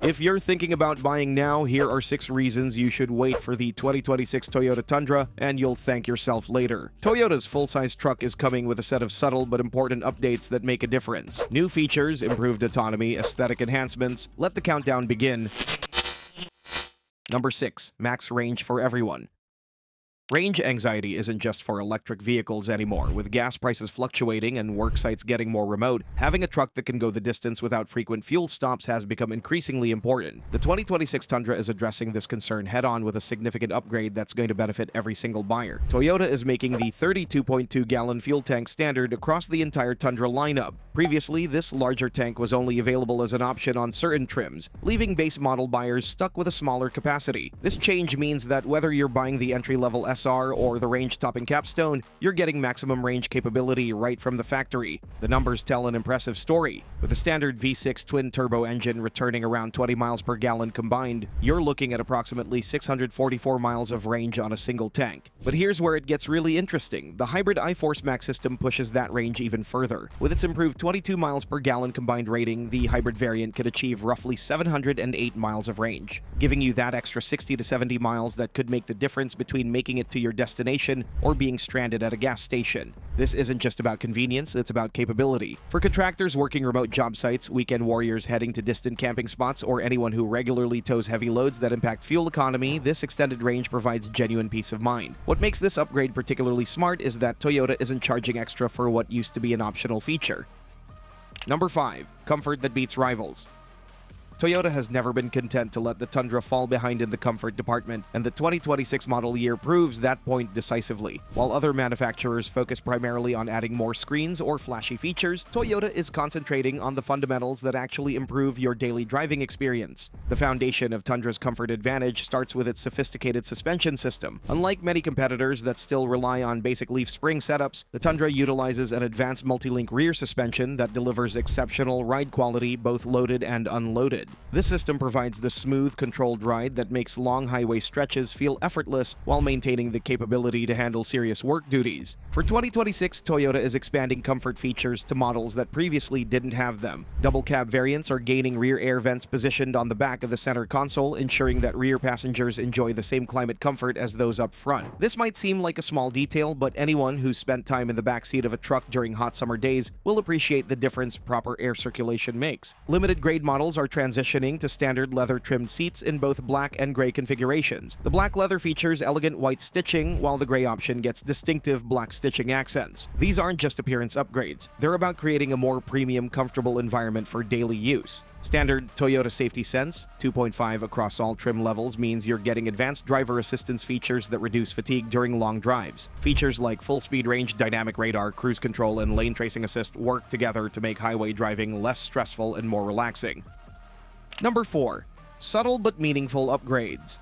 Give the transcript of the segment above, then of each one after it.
If you're thinking about buying now, here are 6 reasons you should wait for the 2026 Toyota Tundra, and you'll thank yourself later. Toyota's full-size truck is coming with a set of subtle but important updates that make a difference. New features, improved autonomy, aesthetic enhancements. Let the countdown begin. Number 6. Max range for everyone. Range anxiety isn't just for electric vehicles anymore. With gas prices fluctuating and work sites getting more remote, having a truck that can go the distance without frequent fuel stops has become increasingly important. The 2026 Tundra is addressing this concern head-on with a significant upgrade that's going to benefit every single buyer. Toyota is making the 32.2-gallon fuel tank standard across the entire Tundra lineup. Previously, this larger tank was only available as an option on certain trims, leaving base model buyers stuck with a smaller capacity. This change means that whether you're buying the entry-level SR or the range-topping capstone, you're getting maximum range capability right from the factory. The numbers tell an impressive story. With the standard V6 twin-turbo engine returning around 20 miles per gallon combined, you're looking at approximately 644 miles of range on a single tank. But here's where it gets really interesting. The hybrid iForce Max system pushes that range even further. With its improved 22 miles per gallon combined rating, the hybrid variant could achieve roughly 708 miles of range, giving you that extra 60 to 70 miles that could make the difference between making it to your destination or being stranded at a gas station. This isn't just about convenience, it's about capability. For contractors working remote job sites, weekend warriors heading to distant camping spots, or anyone who regularly tows heavy loads that impact fuel economy, this extended range provides genuine peace of mind. What makes this upgrade particularly smart is that Toyota isn't charging extra for what used to be an optional feature. Number 5. Comfort that beats rivals. Toyota has never been content to let the Tundra fall behind in the comfort department, and the 2026 model year proves that point decisively. While other manufacturers focus primarily on adding more screens or flashy features, Toyota is concentrating on the fundamentals that actually improve your daily driving experience. The foundation of Tundra's comfort advantage starts with its sophisticated suspension system. Unlike many competitors that still rely on basic leaf spring setups, the Tundra utilizes an advanced multi-link rear suspension that delivers exceptional ride quality both loaded and unloaded. This system provides the smooth, controlled ride that makes long highway stretches feel effortless while maintaining the capability to handle serious work duties. For 2026, Toyota is expanding comfort features to models that previously didn't have them. Double cab variants are gaining rear air vents positioned on the back of the center console, ensuring that rear passengers enjoy the same climate comfort as those up front. This might seem like a small detail, but anyone who's spent time in the backseat of a truck during hot summer days will appreciate the difference proper air circulation makes. Limited grade models are transitioning to standard leather-trimmed seats in both black and gray configurations. The black leather features elegant white stitching, while the gray option gets distinctive black stitching accents. These aren't just appearance upgrades. They're about creating a more premium, comfortable environment for daily use. Standard Toyota Safety Sense 2.5 across all trim levels means you're getting advanced driver assistance features that reduce fatigue during long drives. Features like full speed range, dynamic radar, cruise control, and lane tracing assist work together to make highway driving less stressful and more relaxing. Number 4. Subtle but meaningful upgrades.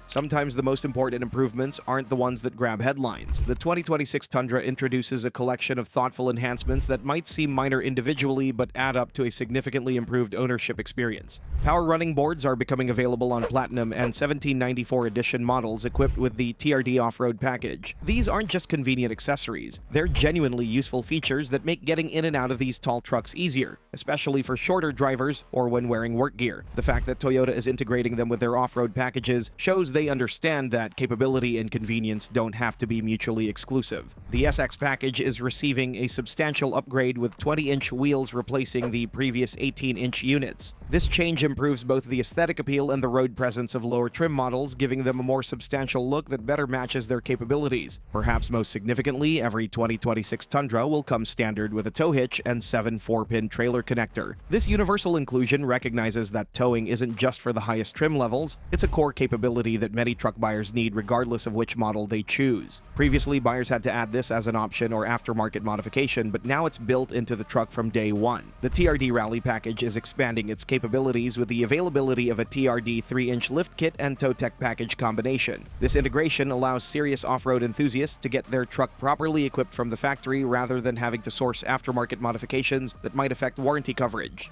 Sometimes the most important improvements aren't the ones that grab headlines. The 2026 Tundra introduces a collection of thoughtful enhancements that might seem minor individually but add up to a significantly improved ownership experience. Power running boards are becoming available on Platinum and 1794 edition models equipped with the TRD off-road package. These aren't just convenient accessories, they're genuinely useful features that make getting in and out of these tall trucks easier, especially for shorter drivers or when wearing work gear. The fact that Toyota is integrating them with their off-road packages shows they understand that capability and convenience don't have to be mutually exclusive. The SX package is receiving a substantial upgrade with 20-inch wheels replacing the previous 18-inch units. This change improves both the aesthetic appeal and the road presence of lower trim models, giving them a more substantial look that better matches their capabilities. Perhaps most significantly, every 2026 Tundra will come standard with a tow hitch and 7 4-pin trailer connector. This universal inclusion recognizes that towing isn't just for the highest trim levels, it's a core capability that many truck buyers need regardless of which model they choose. Previously, buyers had to add this as an option or aftermarket modification, but now it's built into the truck from day one. The TRD Rally package is expanding its capabilities with the availability of a TRD 3-inch lift kit and tow tech package combination. This integration allows serious off-road enthusiasts to get their truck properly equipped from the factory rather than having to source aftermarket modifications that might affect warranty coverage.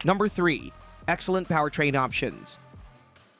Number 3. Excellent powertrain options.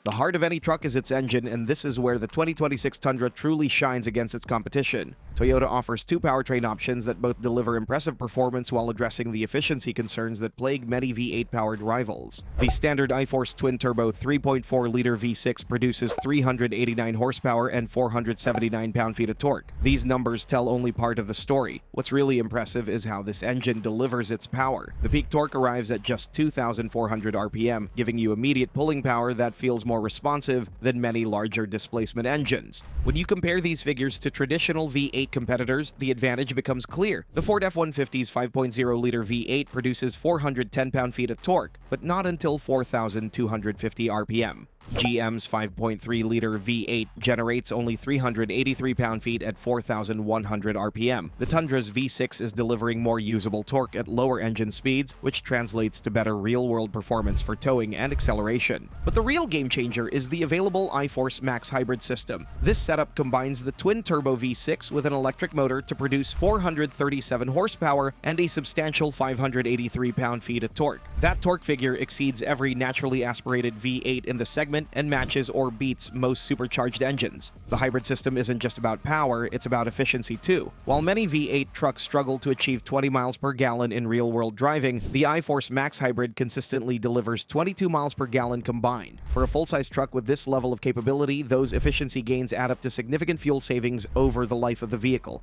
The heart of any truck is its engine, and this is where the 2026 Tundra truly shines against its competition. Toyota offers two powertrain options that both deliver impressive performance while addressing the efficiency concerns that plague many V8-powered rivals. The standard iForce twin-turbo 3.4-liter V6 produces 389 horsepower and 479 pound-feet of torque. These numbers tell only part of the story. What's really impressive is how this engine delivers its power. The peak torque arrives at just 2,400 RPM, giving you immediate pulling power that feels more responsive than many larger displacement engines. When you compare these figures to traditional V8 competitors, the advantage becomes clear. The Ford F-150's 5.0-liter V8 produces 410 pound-feet of torque, but not until 4,250 RPM. GM's 5.3-liter V8 generates only 383 pound-feet at 4,100 RPM. The Tundra's V6 is delivering more usable torque at lower engine speeds, which translates to better real-world performance for towing and acceleration. But the real game-changer is the available iForce Max hybrid system. This setup combines the twin-turbo V6 with an electric motor to produce 437 horsepower and a substantial 583 pound-feet of torque. That torque figure exceeds every naturally aspirated V8 in the segment and matches or beats most supercharged engines. The hybrid system isn't just about power, it's about efficiency too. While many V8 trucks struggle to achieve 20 miles per gallon in real-world driving, the iForce Max Hybrid consistently delivers 22 miles per gallon combined. For a full-size truck with this level of capability, those efficiency gains add up to significant fuel savings over the life of the vehicle.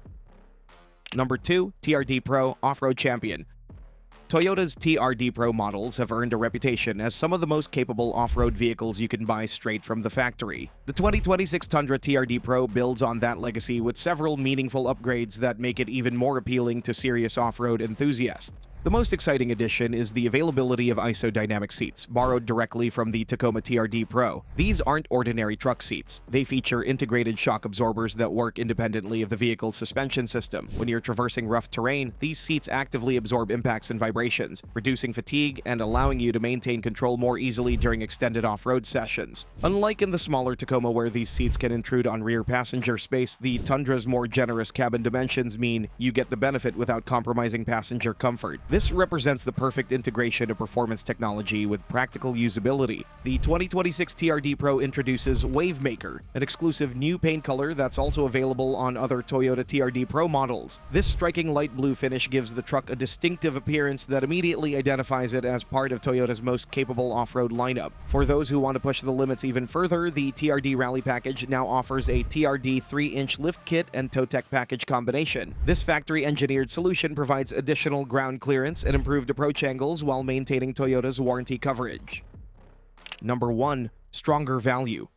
Number 2, TRD Pro OffRoad Champion. Toyota's TRD Pro models have earned a reputation as some of the most capable off-road vehicles you can buy straight from the factory. The 2026 Tundra TRD Pro builds on that legacy with several meaningful upgrades that make it even more appealing to serious off-road enthusiasts. The most exciting addition is the availability of isodynamic seats, borrowed directly from the Tacoma TRD Pro. These aren't ordinary truck seats. They feature integrated shock absorbers that work independently of the vehicle's suspension system. When you're traversing rough terrain, these seats actively absorb impacts and vibrations, reducing fatigue and allowing you to maintain control more easily during extended off-road sessions. Unlike in the smaller Tacoma where these seats can intrude on rear passenger space, the Tundra's more generous cabin dimensions mean you get the benefit without compromising passenger comfort. This represents the perfect integration of performance technology with practical usability. The 2026 TRD Pro introduces Wavemaker, an exclusive new paint color that's also available on other Toyota TRD Pro models. This striking light blue finish gives the truck a distinctive appearance that immediately identifies it as part of Toyota's most capable off-road lineup. For those who want to push the limits even further, the TRD Rally package now offers a TRD 3-inch lift kit and tow tech package combination. This factory-engineered solution provides additional ground clearance and improved approach angles while maintaining Toyota's warranty coverage. Number 1. Stronger value.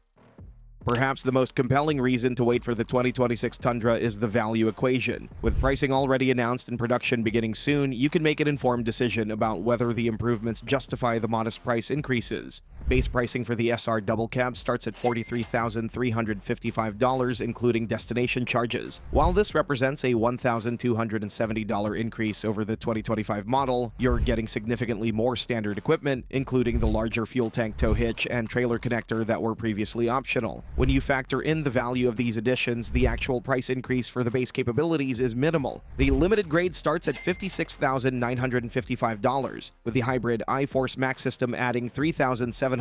Perhaps the most compelling reason to wait for the 2026 Tundra is the value equation. With pricing already announced and production beginning soon, you can make an informed decision about whether the improvements justify the modest price increases. Base pricing for the SR double cab starts at $43,355, including destination charges. While this represents a $1,270 increase over the 2025 model, you're getting significantly more standard equipment, including the larger fuel tank tow hitch and trailer connector that were previously optional. When you factor in the value of these additions, the actual price increase for the base capabilities is minimal. The limited grade starts at $56,955, with the hybrid iForce Max system adding $3,700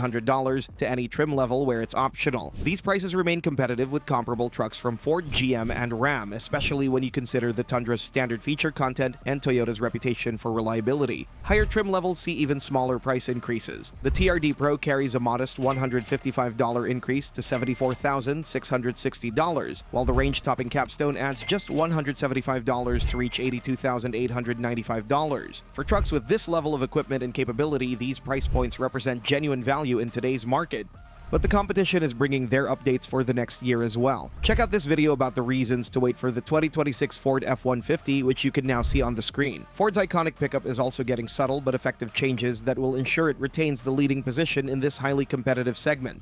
to any trim level where it's optional. These prices remain competitive with comparable trucks from Ford, GM, and Ram, especially when you consider the Tundra's standard feature content and Toyota's reputation for reliability. Higher trim levels see even smaller price increases. The TRD Pro carries a modest $155 increase to $74,660, while the range-topping capstone adds just $175 to reach $82,895. For trucks with this level of equipment and capability, these price points represent genuine value in today's market. But the competition is bringing their updates for the next year as well. Check out this video about the reasons to wait for the 2026 Ford F-150, which you can now see on the screen. Ford's iconic pickup is also getting subtle but effective changes that will ensure it retains the leading position in this highly competitive segment.